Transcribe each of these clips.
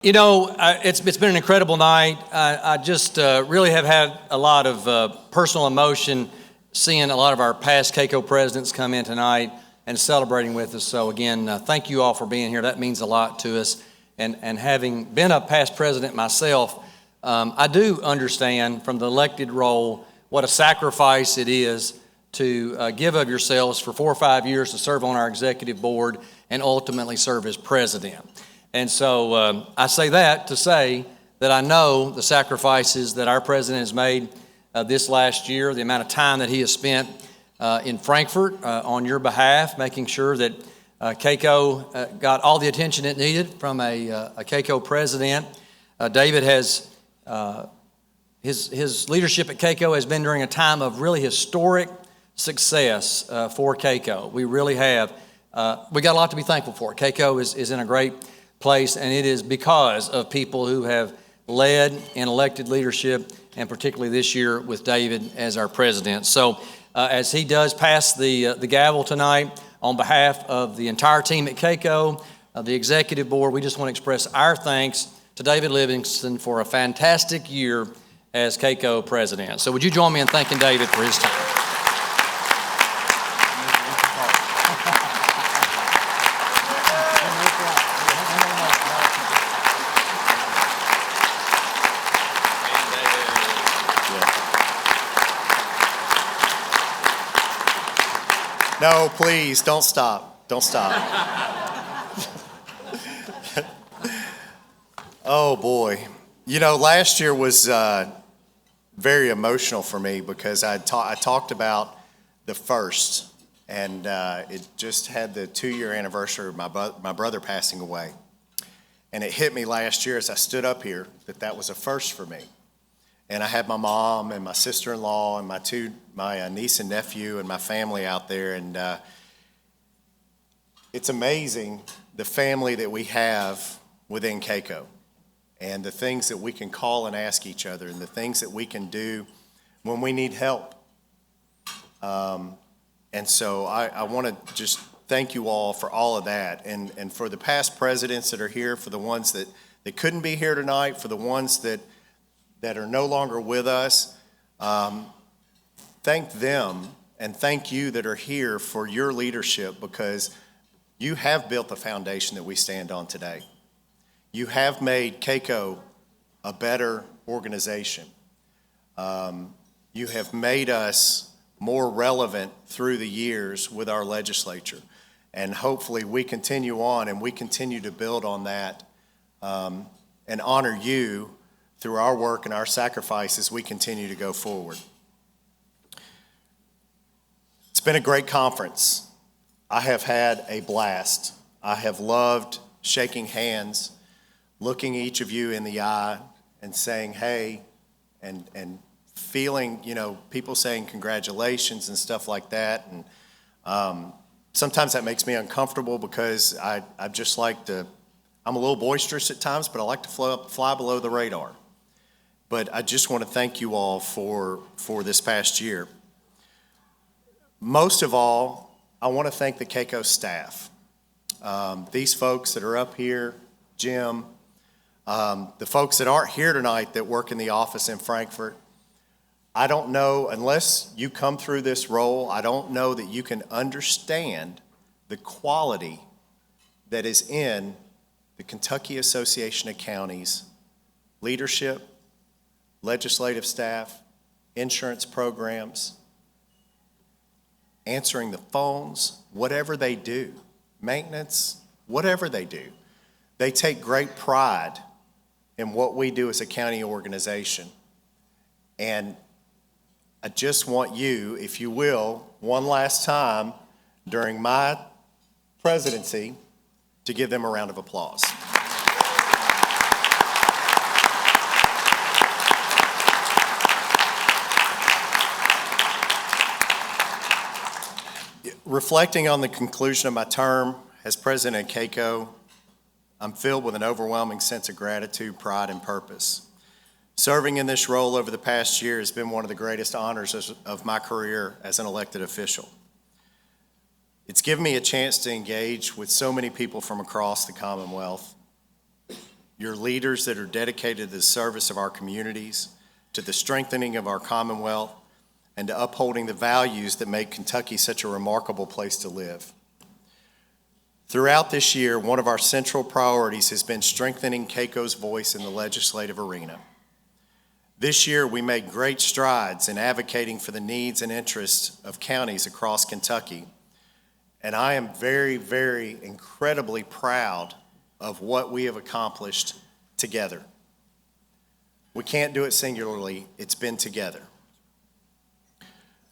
It's been an incredible night. I just really have had a lot of personal emotion seeing a lot of our past KACo presidents come in tonight and celebrating with us. So again, thank you all for being here. That means a lot to us. And having been a past president myself, I do understand from the elected role what a sacrifice it is to give of yourselves for 4 or 5 years to serve on our executive board and ultimately serve as president. And so I say that to say that I know the sacrifices that our president has made this last year, the amount of time that he has spent in Frankfurt on your behalf, making sure that KACo got all the attention it needed from a KACo president. David has, his leadership at KACo has been during a time of really historic success for KACo. We really have. We got a lot to be thankful for. KACo is in a great place, and it is because of people who have led and elected leadership, and particularly this year with David as our president. So as he does pass the gavel tonight, on behalf of the entire team at KACo, the executive board, we just want to express our thanks to David Livingston for a fantastic year as KACo president. So would you join me in thanking David for his time? No, please, don't stop. Don't stop. Oh, boy. Last year was very emotional for me because I talked about the first, and it just had the 2-year anniversary of my brother passing away. And it hit me last year as I stood up here that was a first for me. And I had my mom and my sister-in-law and my niece and nephew and my family out there. And it's amazing the family that we have within KACo and the things that we can call and ask each other and the things that we can do when we need help. And so I want to just thank you all for all of that. And for the past presidents that are here, for the ones that couldn't be here tonight, for the ones that are no longer with us, thank them and thank you that are here for your leadership, because you have built the foundation that we stand on today. You have made KACo a better organization. You have made us more relevant through the years with our legislature. And hopefully we continue on and we continue to build on that and honor you through our work and our sacrifices. We continue to go forward. It's been a great conference. I have had a blast. I have loved shaking hands, looking each of you in the eye and saying, hey, and feeling, people saying congratulations and stuff like that. And sometimes that makes me uncomfortable because I just like to, I'm a little boisterous at times, but I like to fly below the radar. But I just want to thank you all for this past year. Most of all, I want to thank the KACo staff. These folks that are up here, Jim, the folks that aren't here tonight that work in the office in Frankfurt. I don't know, unless you come through this role, I don't know that you can understand the quality that is in the Kentucky Association of Counties leadership, legislative staff, insurance programs, answering the phones, whatever they do, maintenance, whatever they do. They take great pride in what we do as a county organization. And I just want you, if you will, one last time during my presidency to give them a round of applause. Reflecting on the conclusion of my term as president of KACo, I'm filled with an overwhelming sense of gratitude, pride, and purpose. Serving in this role over the past year has been one of the greatest honors of my career as an elected official. It's given me a chance to engage with so many people from across the Commonwealth. your leaders that are dedicated to the service of our communities, to the strengthening of our Commonwealth, and to upholding the values that make Kentucky such a remarkable place to live. Throughout this year, one of our central priorities has been strengthening KACo's voice in the legislative arena. This year, we made great strides in advocating for the needs and interests of counties across Kentucky, and I am very, very incredibly proud of what we have accomplished together. We can't do it singularly, it's been together.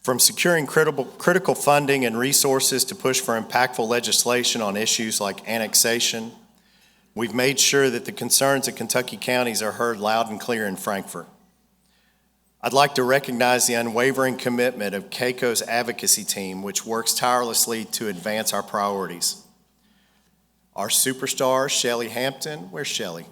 From securing critical funding and resources to push for impactful legislation on issues like annexation, we've made sure that the concerns of Kentucky counties are heard loud and clear in Frankfort. I'd like to recognize the unwavering commitment of KACo's advocacy team, which works tirelessly to advance our priorities. Our superstar, Shelley Hampton. Where's Shelley?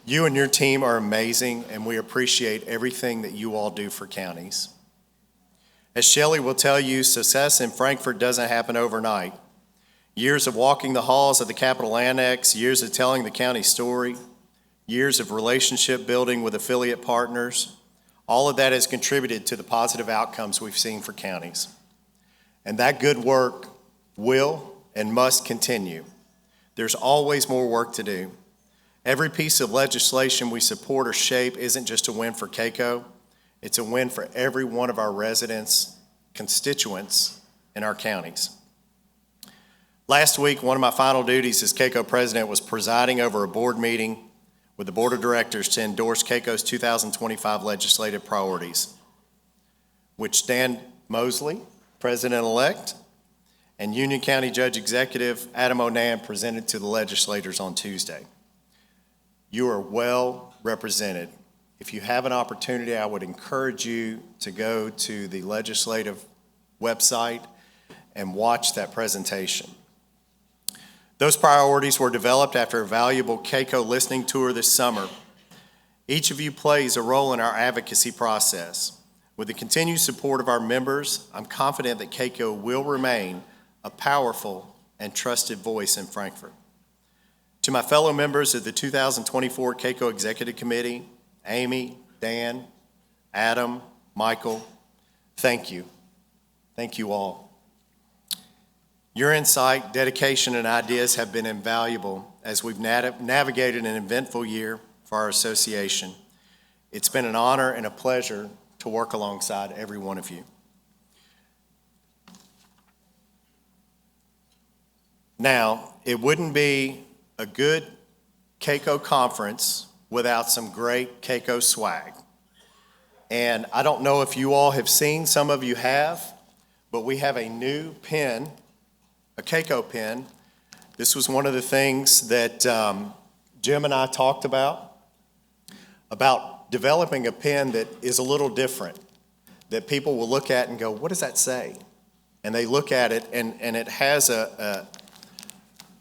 You and your team are amazing, and we appreciate everything that you all do for counties. As Shelley will tell you, success in Frankfort doesn't happen overnight. Years of walking the halls of the Capitol Annex, years of telling the county story, years of relationship building with affiliate partners, all of that has contributed to the positive outcomes we've seen for counties. And that good work will and must continue. There's always more work to do. Every piece of legislation we support or shape isn't just a win for KACo, it's a win for every one of our residents, constituents in our counties. Last week, one of my final duties as KACo president was presiding over a board meeting with the board of directors to endorse KACo's 2025 legislative priorities, which Dan Mosley, president-elect, and Union County Judge Executive Adam Onan presented to the legislators on Tuesday. You are well represented. If you have an opportunity, I would encourage you to go to the legislative website and watch that presentation. Those priorities were developed after a valuable KACo listening tour this summer. Each of you plays a role in our advocacy process. With the continued support of our members, I'm confident that KACo will remain a powerful and trusted voice in Frankfort. To my fellow members of the 2024 KACo Executive Committee, Amy, Dan, Adam, Michael, thank you. Thank you all. Your insight, dedication, and ideas have been invaluable as we've navigated an eventful year for our association. It's been an honor and a pleasure to work alongside every one of you. Now, it wouldn't be a good KACo conference without some great KACo swag. And I don't know if you all have seen, some of you have, but we have a new pin, a KACo pin. This was one of the things that Jim and I talked about developing a pin that is a little different, that people will look at and go, what does that say? And they look at it, and it has a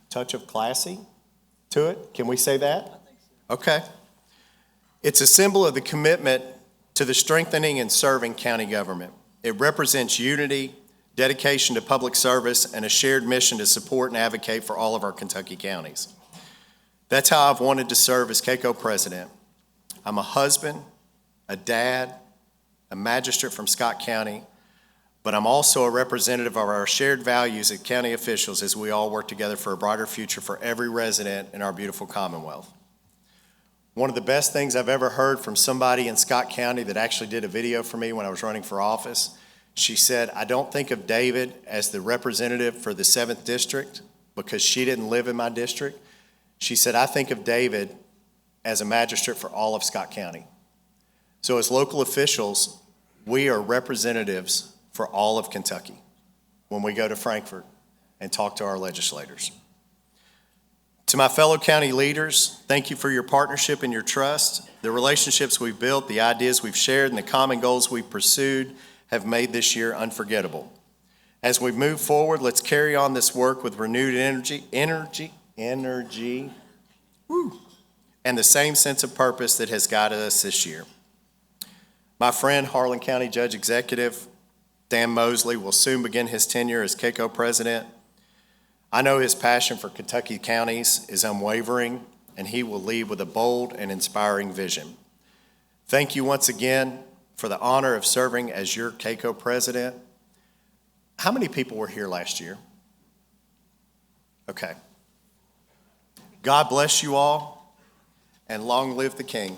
touch of classy to it. Can we say that? I think so. Okay. It's a symbol of the commitment to the strengthening and serving county government. It represents unity, dedication to public service, and a shared mission to support and advocate for all of our Kentucky counties. That's how I've wanted to serve as KACo president. I'm a husband, a dad, a magistrate from Scott County, but I'm also a representative of our shared values as county officials as we all work together for a brighter future for every resident in our beautiful Commonwealth. One of the best things I've ever heard from somebody in Scott County that actually did a video for me when I was running for office, she said, I don't think of David as the representative for the 7th District because she didn't live in my district. She said, I think of David as a magistrate for all of Scott County. So as local officials, we are representatives for all of Kentucky when we go to Frankfort and talk to our legislators. To my fellow county leaders, thank you for your partnership and your trust. The relationships we've built, the ideas we've shared, and the common goals we've pursued have made this year unforgettable. As we move forward, let's carry on this work with renewed energy, and the same sense of purpose that has guided us this year. My friend, Harlan County Judge Executive, Dan Mosley will soon begin his tenure as KACo president. I know his passion for Kentucky counties is unwavering, and he will lead with a bold and inspiring vision. Thank you once again for the honor of serving as your KACo president. How many people were here last year? Okay. God bless you all, and long live the King.